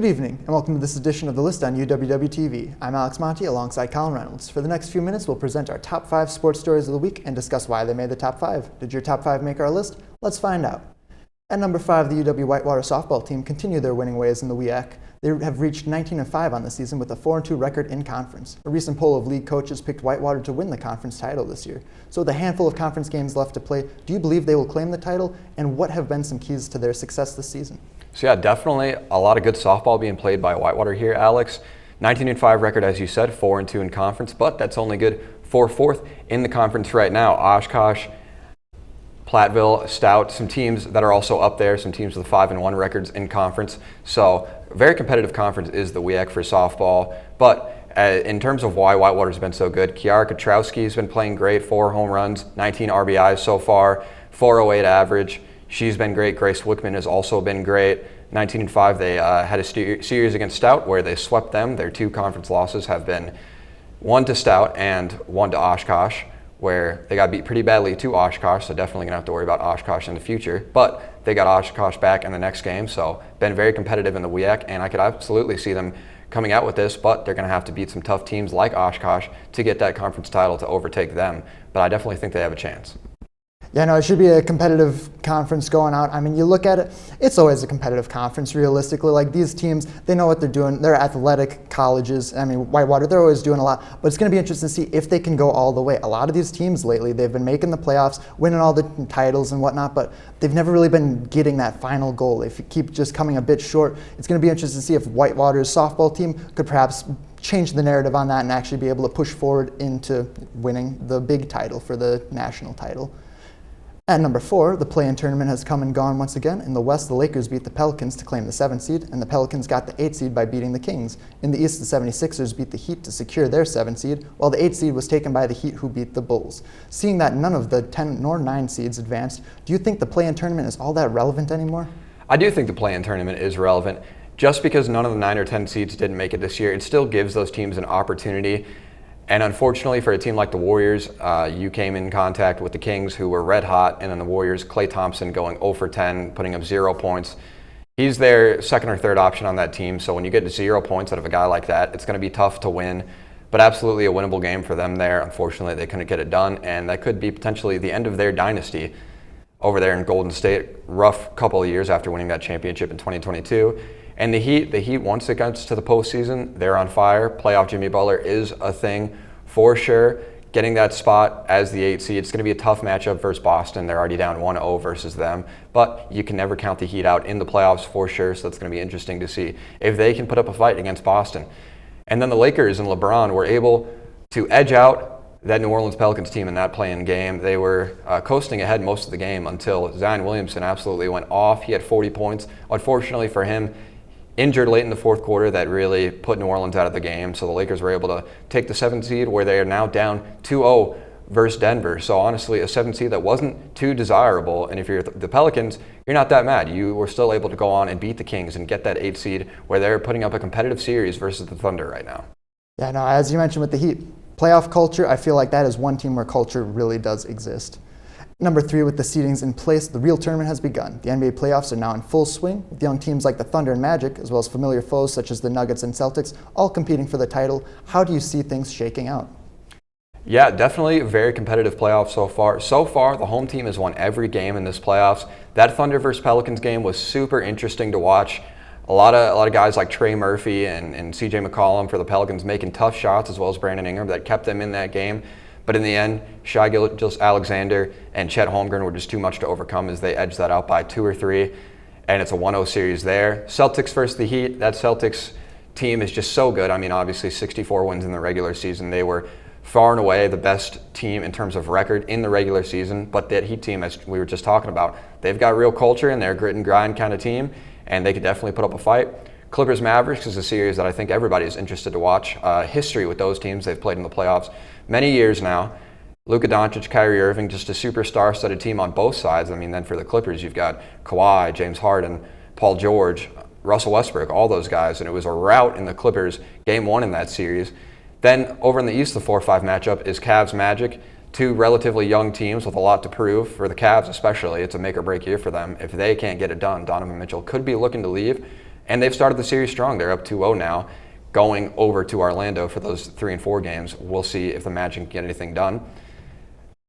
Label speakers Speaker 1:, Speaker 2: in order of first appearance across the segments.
Speaker 1: Good evening, and welcome to this edition of The List on UWW-TV. I'm Alex Monti alongside Colin Reynolds. For the next few minutes, we'll present our top 5 sports stories of the week and discuss why they made the top 5. Did your top 5 make our list? Let's find out. At number 5, the UW Whitewater softball team continue their winning ways in the WIAC. They have reached 19-5 on the season with a 4-2 record in conference. A recent poll of league coaches picked Whitewater to win the conference title this year. So with a handful of conference games left to play, do you believe they will claim the title? And what have been some keys to their success this season?
Speaker 2: So yeah, definitely a lot of good softball being played by Whitewater here, Alex. 19-5 record, as you said, 4-2 in conference, but that's only good for 4th in the conference right now. Oshkosh, Platteville, Stout, some teams that are also up there, some teams with 5-1 records in conference. So a very competitive conference is the WIAC for softball. But in terms of why Whitewater's been so good, Kiara Katrowski's been playing great, 4 home runs, 19 RBIs so far, 408 average. She's been great. Grace Wickman has also been great. 19-5, they had a series against Stout where they swept them. Their 2 conference losses have been 1 to Stout and 1 to Oshkosh, where they got beat pretty badly to Oshkosh, so definitely going to have to worry about Oshkosh in the future. But they got Oshkosh back in the next game, so been very competitive in the WIAC, and I could absolutely see them coming out with this, but they're going to have to beat some tough teams like Oshkosh to get that conference title to overtake them. But I definitely think they have a chance.
Speaker 1: Yeah, no, it should be a competitive conference going out. I mean, you look at it, it's always a competitive conference, realistically. Like, these teams, they know what they're doing. They're athletic colleges. I mean, Whitewater, they're always doing a lot. But it's going to be interesting to see if they can go all the way. A lot of these teams lately, they've been making the playoffs, winning all the titles and whatnot, but they've never really been getting that final goal. If you keep just coming a bit short, it's going to be interesting to see if Whitewater's softball team could perhaps change the narrative on that and actually be able to push forward into winning the big title for the national title. At number 4, the play-in tournament has come and gone once again. In the West, the Lakers beat the Pelicans to claim the 7th seed, and the Pelicans got the 8th seed by beating the Kings. In the East, the 76ers beat the Heat to secure their 7th seed, while the 8th seed was taken by the Heat, who beat the Bulls. Seeing that none of the 10 nor 9 seeds advanced, do you think the play-in tournament is all that relevant anymore?
Speaker 2: I do think the play-in tournament is relevant. Just because none of the 9 or 10 seeds didn't make it this year, it still gives those teams an opportunity. And unfortunately for a team like the Warriors, you came in contact with the Kings, who were red hot, and then the Warriors, Klay Thompson going 0 for 10, putting up 0 points. He's their second or third option on that team, so when you get 0 points out of a guy like that, it's going to be tough to win. But absolutely a winnable game for them there. Unfortunately, they couldn't get it done, and that could be potentially the end of their dynasty over there in Golden State. Rough couple of years after winning that championship in 2022. And the Heat, once it gets to the postseason, they're on fire. Playoff Jimmy Butler is a thing for sure. Getting that spot as the 8th seed, it's going to be a tough matchup versus Boston. They're already down 1-0 versus them. But you can never count the Heat out in the playoffs for sure, so that's going to be interesting to see if they can put up a fight against Boston. And then the Lakers and LeBron were able to edge out that New Orleans Pelicans team in that play-in game. They were coasting ahead most of the game until Zion Williamson absolutely went off. He had 40 points. Unfortunately for him, injured late in the 4th quarter, that really put New Orleans out of the game. So the Lakers were able to take the 7th seed, where they are now down 2-0 versus Denver. So honestly, a 7th seed that wasn't too desirable. And if you're the Pelicans, you're not that mad. You were still able to go on and beat the Kings and get that 8th seed, where they're putting up a competitive series versus the Thunder right now.
Speaker 1: Yeah, no, as you mentioned with the Heat, playoff culture, I feel like that is one team where culture really does exist. Number 3, with the seedings in place, the real tournament has begun. The NBA playoffs are now in full swing, with young teams like the Thunder and Magic, as well as familiar foes such as the Nuggets and Celtics, all competing for the title. How do you see things shaking out?
Speaker 2: Yeah, definitely a very competitive playoff so far. So far, the home team has won every game in this playoffs. That Thunder versus Pelicans game was super interesting to watch. A lot of guys like Trey Murphy and CJ McCollum for the Pelicans making tough shots, as well as Brandon Ingram, that kept them in that game. But in the end, Shai Gilgeous-Alexander and Chet Holmgren were just too much to overcome as they edged that out by 2 or 3. And it's a 1-0 series there. Celtics versus the Heat. That Celtics team is just so good. I mean, obviously 64 wins in the regular season. They were far and away the best team in terms of record in the regular season. But that Heat team, as we were just talking about, they've got real culture and they're a grit and grind kind of team. And they could definitely put up a fight. Clippers Mavericks is a series that I think everybody is interested to watch. History with those teams. They've played in the playoffs many years now. Luka Doncic, Kyrie Irving, just a superstar-studded team on both sides. I mean, then for the Clippers, you've got Kawhi, James Harden, Paul George, Russell Westbrook, all those guys. And it was a rout in the Clippers, game 1 in that series. Then over in the East, the 4-5 matchup is Cavs Magic. 2 relatively young teams with a lot to prove. For the Cavs especially, it's a make or break year for them. If they can't get it done, Donovan Mitchell could be looking to leave. And they've started the series strong. They're up 2-0 now, going over to Orlando for those 3 and 4 games. We'll see if the Magic can get anything done.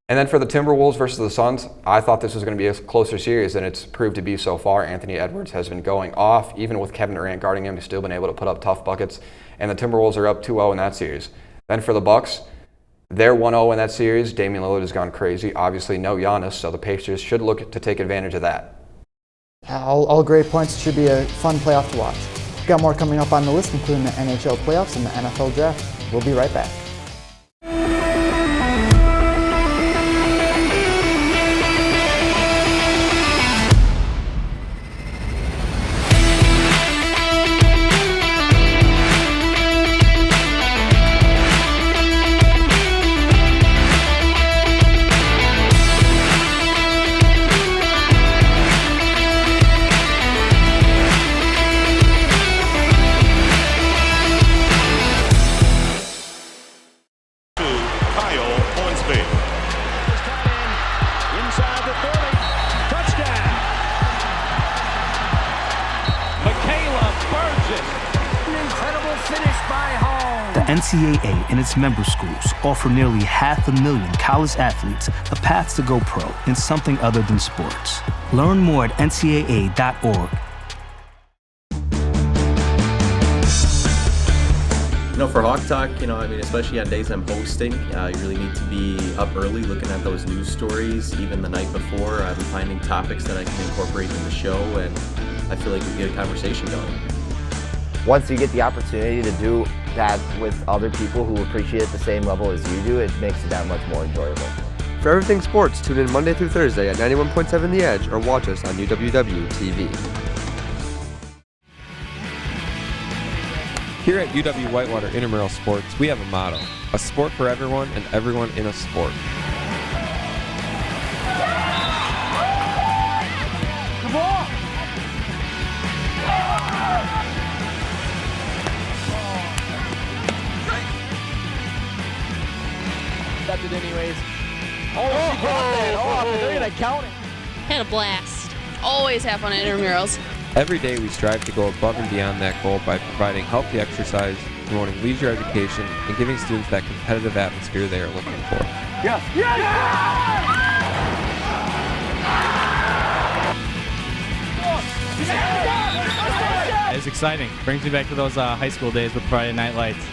Speaker 2: And then for the Timberwolves versus the Suns, I thought this was going to be a closer series than it's proved to be so far. Anthony Edwards has been going off. Even with Kevin Durant guarding him, he's still been able to put up tough buckets. And the Timberwolves are up 2-0 in that series. Then for the Bucks, they're 1-0 in that series. Damian Lillard has gone crazy. Obviously, no Giannis, so the Pacers should look to take advantage of that.
Speaker 1: Yeah, all great points. It should be a fun playoff to watch. We've got more coming up on the list, including the NHL playoffs and the NFL draft. We'll be right back.
Speaker 3: The NCAA and its member schools offer nearly 500,000 college athletes a path to go pro in something other than sports. Learn more at ncaa.org.
Speaker 4: For Hawk Talk, especially on days I'm hosting, you really need to be up early looking at those news stories. Even the night before, I'm finding topics that I can incorporate in the show, and I feel like we get a conversation going.
Speaker 5: Once you get the opportunity to do that with other people who appreciate it the same level as you do, it makes it that much more enjoyable.
Speaker 6: For everything sports, tune in Monday through Thursday at 91.7 The Edge or watch us on UWW-TV.
Speaker 7: Here at UW Whitewater Intramural Sports, we have a motto: a sport for everyone and everyone in a sport.
Speaker 8: Come on! That's it anyways. Oh, she got that off, and they're gonna count it.
Speaker 9: Had a blast. Always have fun at intramurals.
Speaker 7: Every day we strive to go above and beyond that goal by providing healthy exercise, promoting leisure education, and giving students that competitive atmosphere they are looking for.
Speaker 8: Yes! Yes!
Speaker 10: It's exciting. Brings me back to those high school days with Friday Night Lights.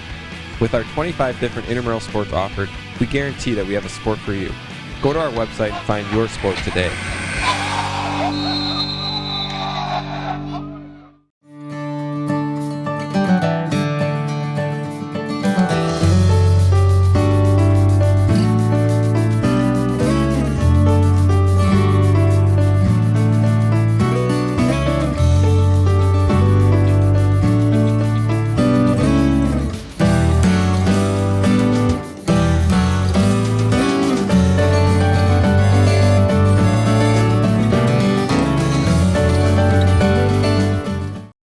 Speaker 7: With our 25 different intramural sports offered, we guarantee that we have a sport for you. Go to our website and find your sport today.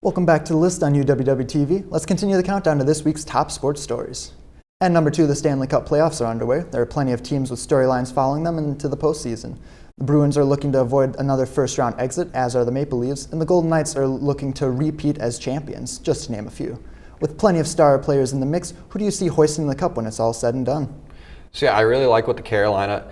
Speaker 1: Welcome back to the list on UWW-TV. Let's continue the countdown to this week's top sports stories. At number 2, the Stanley Cup playoffs are underway. There are plenty of teams with storylines following them into the postseason. The Bruins are looking to avoid another first-round exit, as are the Maple Leafs, and the Golden Knights are looking to repeat as champions, just to name a few. With plenty of star players in the mix, who do you see hoisting the cup when it's all said and done?
Speaker 2: So yeah, I really like what the Carolina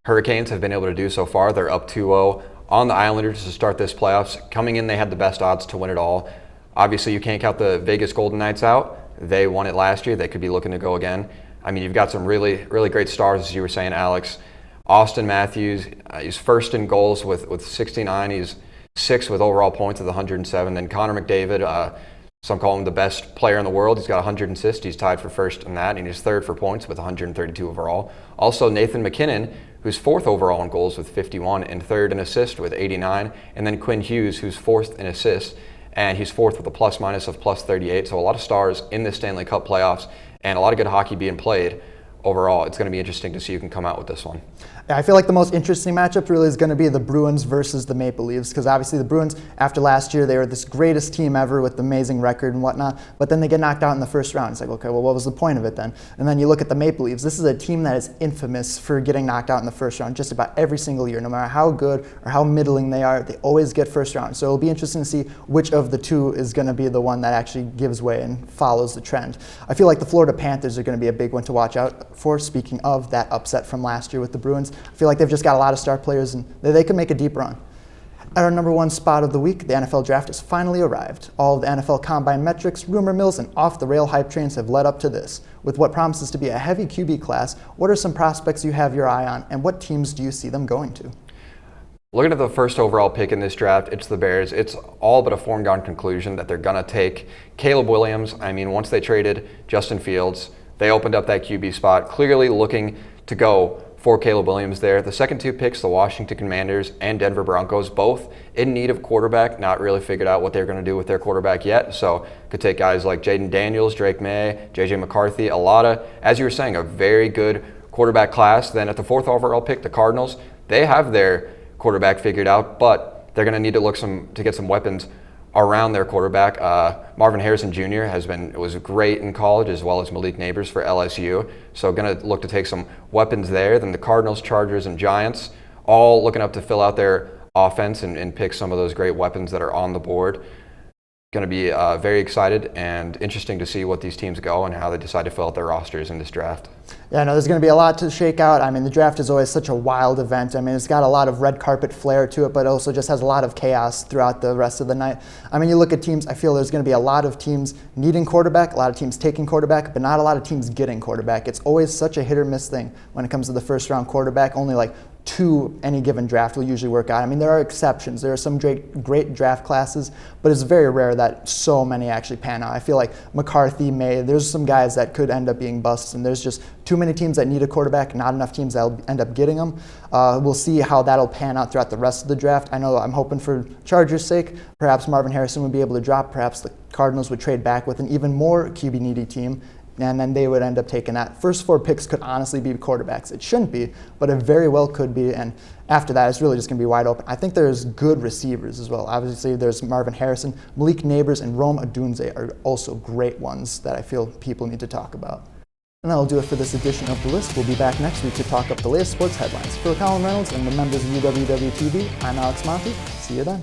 Speaker 2: Hurricanes have been able to do so far. They're up 2-0 on the Islanders to start this playoffs. Coming in, they had the best odds to win it all. Obviously, you can't count the Vegas Golden Knights out. They won it last year. They could be looking to go again. I mean, you've got some really, really great stars, as you were saying, Alex. Austin Matthews, he's first in goals with 69. He's 6th with overall points with 107. Then Connor McDavid, some call him the best player in the world. He's got 100 assists. He's tied for first in that, and he's 3rd for points with 132 overall. Also, Nathan McKinnon, who's 4th overall in goals with 51 and 3rd in assists with 89. And then Quinn Hughes, who's 4th in assists, and he's 4th with a plus-minus of plus 38. So a lot of stars in the Stanley Cup playoffs and a lot of good hockey being played. Overall, it's going to be interesting to see who can come out with this one.
Speaker 1: I feel like the most interesting matchup really is going to be the Bruins versus the Maple Leafs, because obviously the Bruins, after last year, they were this greatest team ever with the amazing record and whatnot, but then they get knocked out in the first round. It's like, okay, well, what was the point of it then? And then you look at the Maple Leafs. This is a team that is infamous for getting knocked out in the first round just about every single year. No matter how good or how middling they are, they always get first round. So it'll be interesting to see which of the two is going to be the one that actually gives way and follows the trend. I feel like the Florida Panthers are going to be a big one to watch out for. Speaking of that upset from last year with the Bruins, I feel like they've just got a lot of star players and they could make a deep run. At our number one spot of the week, the NFL draft has finally arrived. All of the NFL combine metrics, rumor mills, and off-the-rail hype trains have led up to this. With what promises to be a heavy QB class, what are some prospects you have your eye on, and what teams do you see them going to?
Speaker 2: Looking at the first overall pick in this draft, it's the Bears. It's all but a foregone conclusion that they're going to take Caleb Williams. I mean, once they traded Justin Fields, they opened up that QB spot, clearly looking to go for Caleb Williams there. The second two picks, the Washington Commanders and Denver Broncos, both in need of quarterback, not really figured out what they're going to do with their quarterback yet. So could take guys like Jaden Daniels, Drake May, JJ McCarthy, a lot of, as you were saying, a very good quarterback class. Then at the fourth overall pick, the Cardinals, they have their quarterback figured out, but they're going to need to look to get some weapons around their quarterback. Marvin Harrison Jr. was great in college, as well as Malik Neighbors for LSU. So going to look to take some weapons there. Then the Cardinals, Chargers, and Giants, all looking up to fill out their offense and pick some of those great weapons that are on the board. Going to be very excited and interesting to see what these teams go and how they decide to fill out their rosters in this draft.
Speaker 1: Yeah, no, there's going to be a lot to shake out. I mean, the draft is always such a wild event. I mean, it's got a lot of red carpet flair to it, but also just has a lot of chaos throughout the rest of the night. I mean, you look at teams, I feel there's going to be a lot of teams needing quarterback, a lot of teams taking quarterback, but not a lot of teams getting quarterback. It's always such a hit or miss thing when it comes to the first round quarterback. Only like 2 any given draft will usually work out. I mean, there are exceptions. There are some great draft classes, but it's very rare that so many actually pan out. I feel like McCarthy, May, there's some guys that could end up being busts, and there's just too many teams that need a quarterback, not enough teams that'll end up getting them. We'll see how that'll pan out throughout the rest of the draft. I know I'm hoping for Chargers' sake, perhaps Marvin Harrison would be able to drop, perhaps the Cardinals would trade back with an even more QB-needy team, and then they would end up taking that. First 4 picks could honestly be quarterbacks. It shouldn't be, but it very well could be, and after that, it's really just going to be wide open. I think there's good receivers as well. Obviously, there's Marvin Harrison. Malik Neighbors and Rome Odunze are also great ones that I feel people need to talk about. And that'll do it for this edition of The List. We'll be back next week to talk up the latest sports headlines. For Colin Reynolds and the members of UWW TV, I'm Alex Monty. See you then.